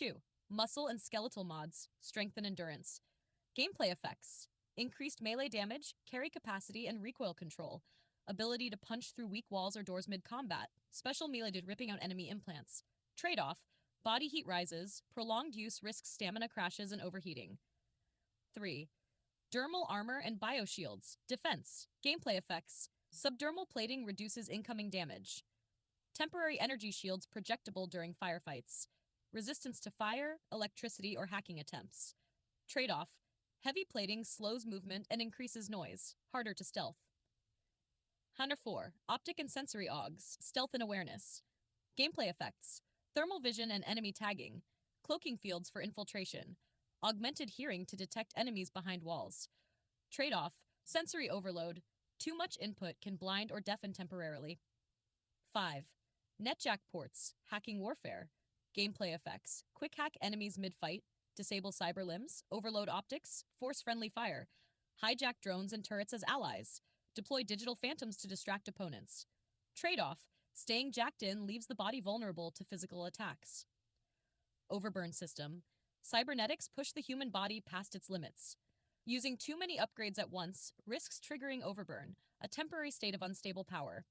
2. Muscle and skeletal mods, strength and endurance. Gameplay effects: increased melee damage, carry capacity, and recoil control. Ability to punch through weak walls or doors mid-combat. Special melee to ripping out enemy implants. Trade-off: body heat rises, prolonged use risks stamina crashes and overheating. 3. Dermal armor and bioshields, defense. Gameplay effects: subdermal plating reduces incoming damage. Temporary energy shields projectable during firefights. Resistance to fire, electricity, or hacking attempts. Trade-off: heavy plating slows movement and increases noise, harder to stealth. Hunter 4. Optic and sensory augs, stealth and awareness. Gameplay effects: thermal vision and enemy tagging. Cloaking fields for infiltration. Augmented hearing to detect enemies behind walls. Trade-off: sensory overload. Too much input can blind or deafen temporarily. 5. Netjack ports, hacking warfare. Gameplay effects: quick hack enemies mid-fight, disable cyber limbs, overload optics, force friendly fire, hijack drones and turrets as allies, deploy digital phantoms to distract opponents. Trade-off: staying jacked in leaves the body vulnerable to physical attacks. Overburn system: cybernetics push the human body past its limits. Using too many upgrades at once risks triggering overburn, a temporary state of unstable power.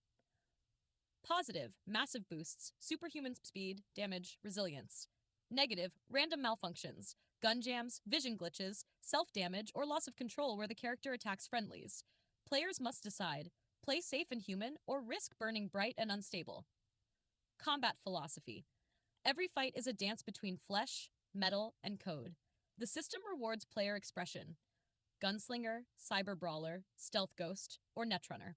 Positive: massive boosts, superhuman speed, damage, resilience. Negative: random malfunctions, gun jams, vision glitches, self-damage, or loss of control where the character attacks friendlies. Players must decide: play safe and human, or risk burning bright and unstable. Combat philosophy: every fight is a dance between flesh, metal, and code. The system rewards player expression: gunslinger, cyber brawler, stealth ghost, or netrunner.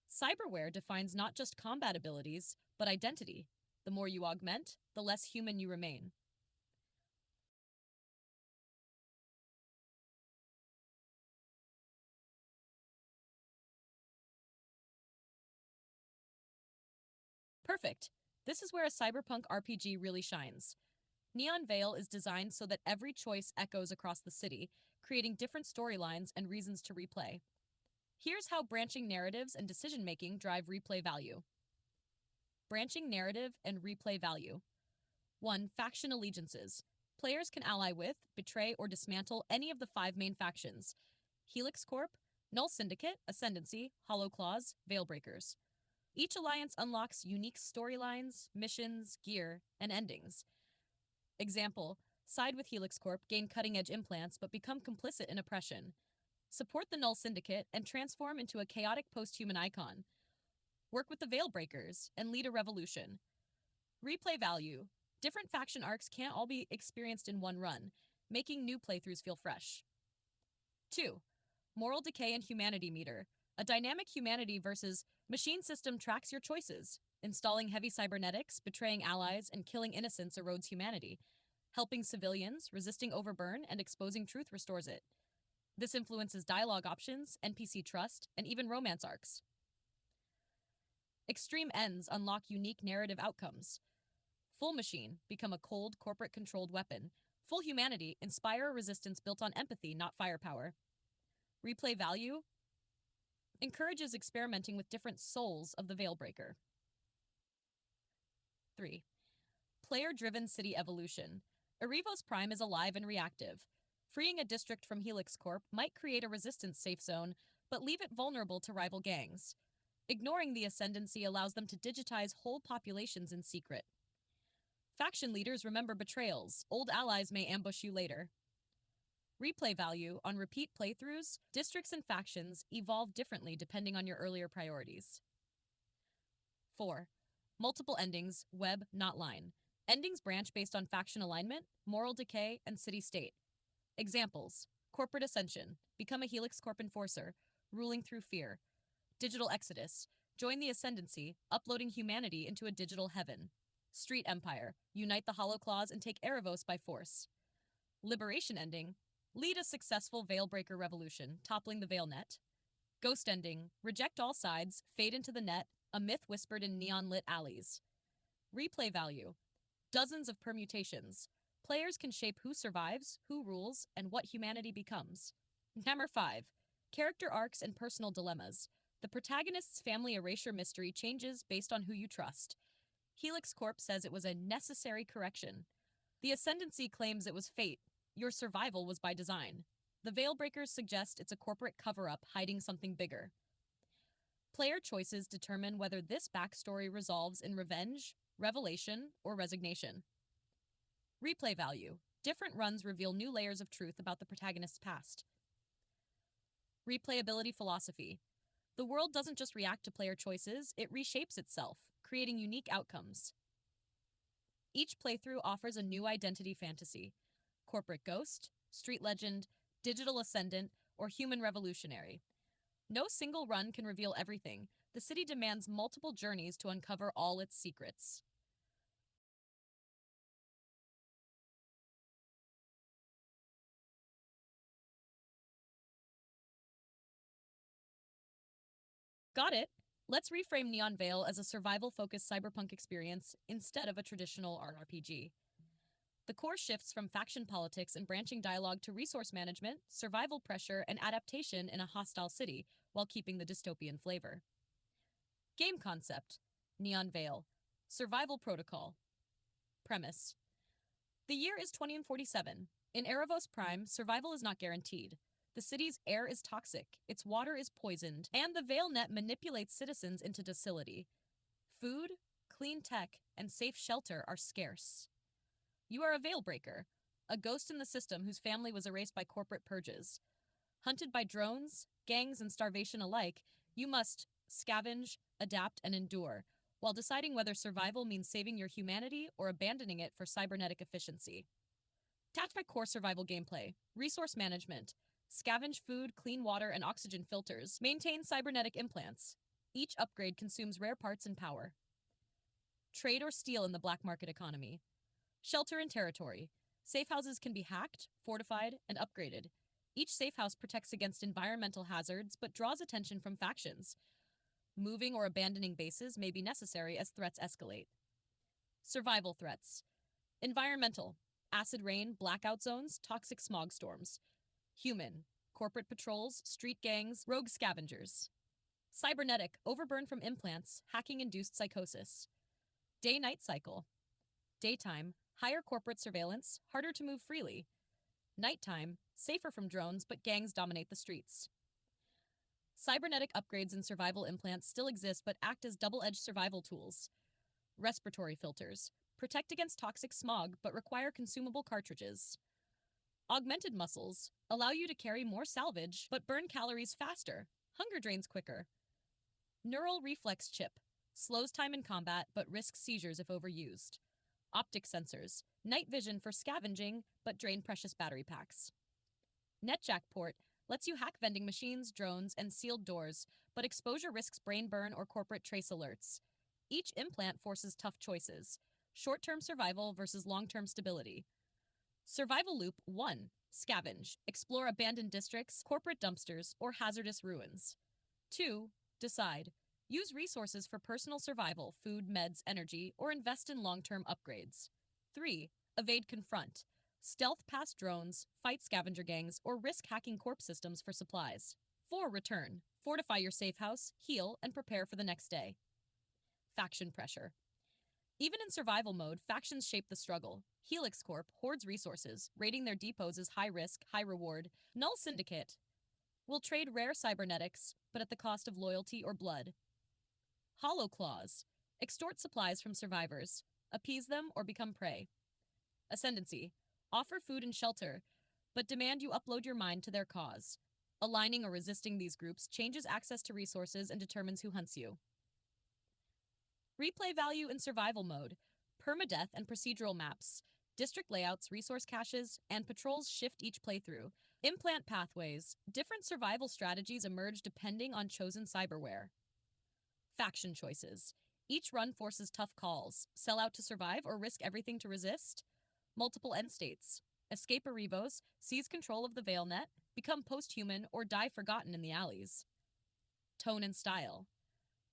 Cyberware defines not just combat abilities, but identity. The more you augment, the less human you remain. Perfect! This is where a cyberpunk RPG really shines. Neon Veil is designed so that every choice echoes across the city, creating different storylines and reasons to replay. Here's how branching narratives and decision-making drive replay value. Branching narrative and replay value. 1. Faction allegiances. Players can ally with, betray, or dismantle any of the 5 main factions: Helix Corp, Null Syndicate, Ascendancy, Hollow Claws, Veilbreakers. Each alliance unlocks unique storylines, missions, gear, and endings. Example: side with Helix Corp, gain cutting-edge implants, but become complicit in oppression. Support the Null Syndicate and transform into a chaotic post-human icon. Work with the Veilbreakers and lead a revolution. Replay value. Different faction arcs can't all be experienced in one run, making new playthroughs feel fresh. 2. Moral decay and humanity meter. A dynamic humanity versus machine system tracks your choices. Installing heavy cybernetics, betraying allies, and killing innocents erodes humanity. Helping civilians, resisting overburn, and exposing truth restores it. This influences dialogue options, NPC trust, and even romance arcs. Extreme ends unlock unique narrative outcomes. Full machine, become a cold, corporate-controlled weapon. Full humanity, inspire a resistance built on empathy, not firepower. Replay value encourages experimenting with different souls of the Veilbreaker. 3. Player-driven city evolution. Erevos Prime is alive and reactive. Freeing a district from Helix Corp might create a resistance safe zone, but leave it vulnerable to rival gangs. Ignoring the Ascendancy allows them to digitize whole populations in secret. Faction leaders remember betrayals. Old allies may ambush you later. Replay value. On repeat playthroughs, districts and factions evolve differently depending on your earlier priorities. 4. Multiple endings, web, not line. Endings branch based on faction alignment, moral decay, and city state. Examples: corporate ascension, become a Helix Corp enforcer, ruling through fear. Digital exodus, join the Ascendancy, uploading humanity into a digital heaven. Street empire, unite the Hollow Claws and take Erevos by force. Liberation ending, lead a successful Veilbreaker revolution, toppling the VeilNet. Ghost ending, reject all sides, fade into the net, a myth whispered in neon-lit alleys. Replay value, dozens of permutations. Players can shape who survives, who rules, and what humanity becomes. Number 5. Character arcs and personal dilemmas. The protagonist's family erasure mystery changes based on who you trust. Helix Corp says it was a necessary correction. The ascendancy claims it was fate. Your survival was by design. The Veilbreakers suggest it's a corporate cover-up hiding something bigger. Player choices determine whether this backstory resolves in revenge, revelation, or resignation. Replay value. Different runs reveal new layers of truth about the protagonist's past. Replayability philosophy. The world doesn't just react to player choices, it reshapes itself, creating unique outcomes. Each playthrough offers a new identity fantasy: corporate ghost, street legend, digital ascendant, or human revolutionary. No single run can reveal everything. The city demands multiple journeys to uncover all its secrets. Got it! Let's reframe Neon Veil as a survival-focused cyberpunk experience instead of a traditional RPG. The core shifts from faction politics and branching dialogue to resource management, survival pressure, and adaptation in a hostile city, while keeping the dystopian flavor. Game concept: Neon Veil. Survival protocol. Premise: the year is 2047. In Erevos Prime, survival is not guaranteed. The city's air is toxic, its water is poisoned, and the VeilNet manipulates citizens into docility. Food, clean tech, and safe shelter are scarce. You are a Veilbreaker, a ghost in the system whose family was erased by corporate purges. Hunted by drones, gangs, and starvation alike, you must scavenge, adapt, and endure, while deciding whether survival means saving your humanity or abandoning it for cybernetic efficiency. Attached by core survival gameplay, resource management, scavenge food, clean water, and oxygen filters, maintain cybernetic implants. Each upgrade consumes rare parts and power. Trade or steal in the black market economy. Shelter and territory. Safehouses can be hacked, fortified, and upgraded. Each safehouse protects against environmental hazards but draws attention from factions. Moving or abandoning bases may be necessary as threats escalate. Survival threats. Environmental. Acid rain, blackout zones, toxic smog storms. Human. Corporate patrols, street gangs, rogue scavengers. Cybernetic. Overburn from implants, hacking-induced psychosis. Day-night cycle. Daytime. Higher corporate surveillance, harder to move freely. Nighttime. Safer from drones, but gangs dominate the streets. Cybernetic upgrades and survival implants still exist but act as double-edged survival tools. Respiratory filters. Protect against toxic smog but require consumable cartridges. Augmented muscles. Allow you to carry more salvage but burn calories faster. Hunger drains quicker. Neural reflex chip. Slows time in combat but risks seizures if overused. Optic sensors. Night vision for scavenging but drain precious battery packs. NetJack port lets you hack vending machines, drones, and sealed doors, but exposure risks brain burn or corporate trace alerts. Each implant forces tough choices: short-term survival versus long-term stability. Survival loop 1. Scavenge. Explore abandoned districts, corporate dumpsters, or hazardous ruins. 2. Decide. Use resources for personal survival, food, meds, energy, or invest in long-term upgrades. 3. Evade confront. Stealth past drones, fight scavenger gangs, or risk hacking corp systems for supplies. 4. Return. Fortify your safe house, heal, and prepare for the next day. Faction pressure. Even in survival mode, factions shape the struggle. Helix Corp hoards resources, rating their depots as high risk, high reward. Null Syndicate will trade rare cybernetics, but at the cost of loyalty or blood. Hollow Claws extort supplies from survivors, appease them, or become prey. Ascendancy offer food and shelter, but demand you upload your mind to their cause. Aligning or resisting these groups changes access to resources and determines who hunts you. Replay value in survival mode. Permadeath and procedural maps. District layouts, resource caches, and patrols shift each playthrough. Implant pathways. Different survival strategies emerge depending on chosen cyberware. Faction choices. Each run forces tough calls. Sell out to survive or risk everything to resist. Multiple end states. Escape Erevos, seize control of the VeilNet, become post-human, or die forgotten in the alleys. Tone and style.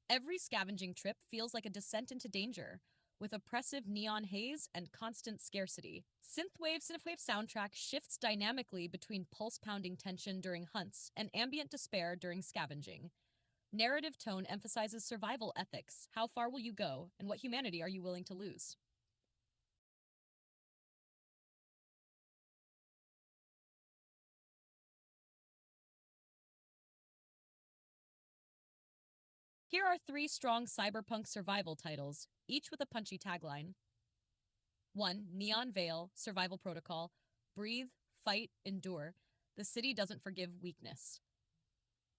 Every scavenging trip feels like a descent into danger, with oppressive neon haze and constant scarcity. Synthwave soundtrack shifts dynamically between pulse-pounding tension during hunts and ambient despair during scavenging. Narrative tone emphasizes survival ethics. How far will you go, and what humanity are you willing to lose? Here are 3 strong cyberpunk survival titles, each with a punchy tagline. 1. Neon Veil, Survival Protocol. Breathe, fight, endure. The city doesn't forgive weakness.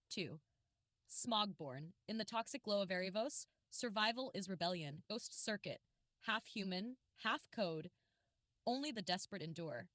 2. Smogborn. In the toxic glow of Erevos, survival is rebellion. Ghost Circuit. Half human, half code. Only the desperate endure.